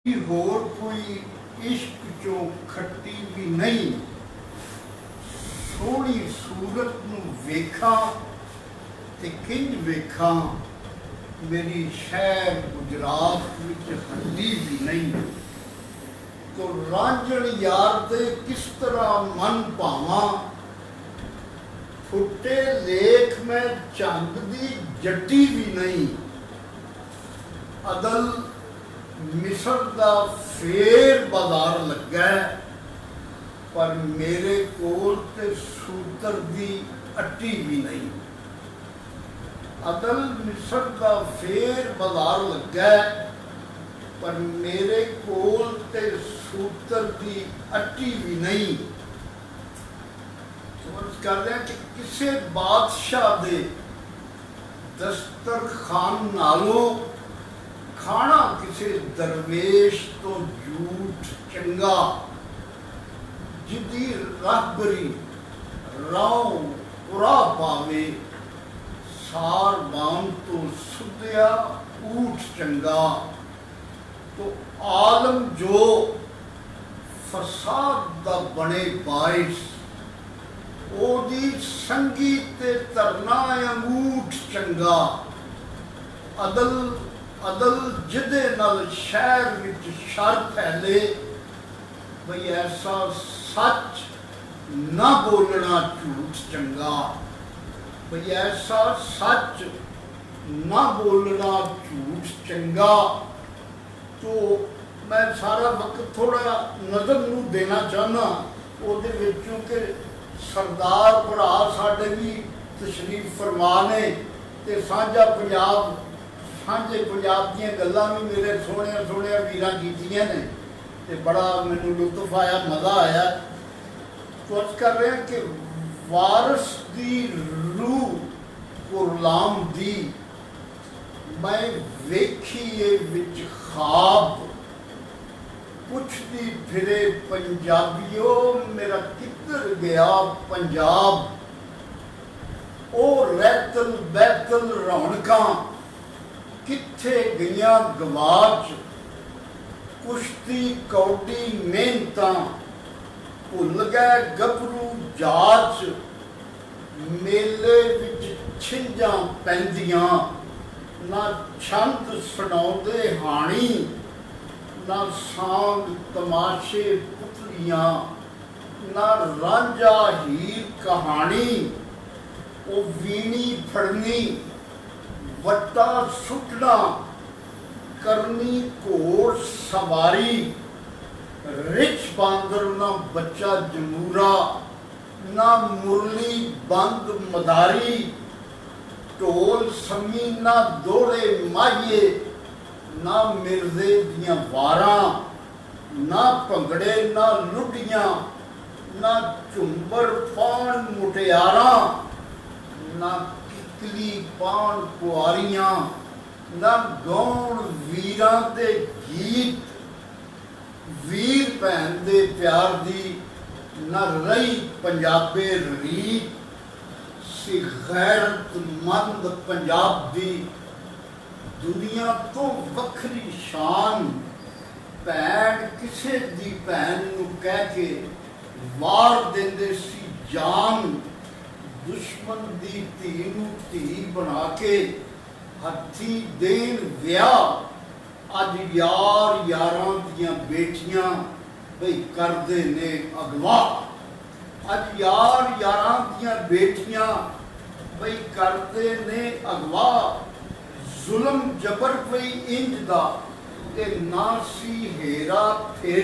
होर कोई इश्क चो खट्टी भी नहीं। सोहनी सूरत नूं वेखा ते किंज वेखा, मेरी शहर गुजरात विच हड्डी भी नहीं। तो रांझण यार दे किस तरह मन भावा, फुटे लेख में चंद दी जट्टी भी नहीं। अदल मिस्र दा फेर बाजार लगा, पर मेरे कोल ते सूतर दी अट्टी भी नहीं। अदल मिस्र दा फेर बाजार लगा, पर मेरे कोल ते सूतर दी अट्टी भी नहीं। समझ कर रहे हैं कि किसी बादशाह दे दस्तरखान नालों खाना किसी दरवेश तो झूठ चंगा। जिदी राहबरी राव पुरा पावे, सार बाम तो सुधिया ऊठ चंगा। तो आलम जो फसाद दा बने बाइस, ओदी संगी ते तरना अंगूठ चंगा। अदल अदल जिदे नाल शहर विच शर फैले, बई ऐसा सच ना बोलना झूठ चंगा। बई ऐसा सच ना बोलना झूठ चंगा। तो मैं सारा वक्त थोड़ा नज़र नूं देना चाहना उहदे विचों कि सरदार भरा साडे भी तशरीफ फरमा ने ते साझा पंजाब साझे पंजाब दी गल्लां भी मेरे सोहणिया सोहणिया वीरां कीतियां ने ते बड़ा मैनूं लुत्फ आया, मज़ा आया। तो अर्ज कर रहे हैं कि वारस दी रूह गुरलाम दी, मैं वेखी ए विच ख्वाब। पुछदी फिरे पंजाबियो, मेरा किधर गया पंजाब। ओ रैतल बैतल रौनकां, किथे गईयां गवाच। कुश्ती कौडी मेहनतां, भुल गए गभरू जाच। मेले विच छिंजां पैंदियां, ना छंद सुणाउंदे हाणी। ना सांग तमाशे पुतलियां, ना रांझा हीर कहानी। ओ वीणी फड़नी वट्टा सुटना, करनी घोड़ सवारी। रिछ बांदर ना बच्चा जमूरा, ना मुरली बंद मदारी। ढोल समी ना दौड़े माहिए, ना मिर्जे दियां वारां। ना भंगड़े ना लुडियां, ना झुंबर पान मुटियारां। ना किकली पान कुआरियां, ना गौण वीरां दे गीत। वीर भैन दे प्यार दी, ना रही पंजाबे रीत। सी गैरतमंद पंजाब दी, दुनिया तो वखरी शान। भैन किसे दी भैन नूं कह के वार देंदे सी जान। दुश्मन दी धी नूं धी बना के हथी देन विआह। अज यार यारां दियां बेटियां बई करदे ने अगवा। अज यार यारां दियां बेटियां बई करदे ने अगवा। जुल्म जबर पई इंज दा ते ना सी हेरा फेर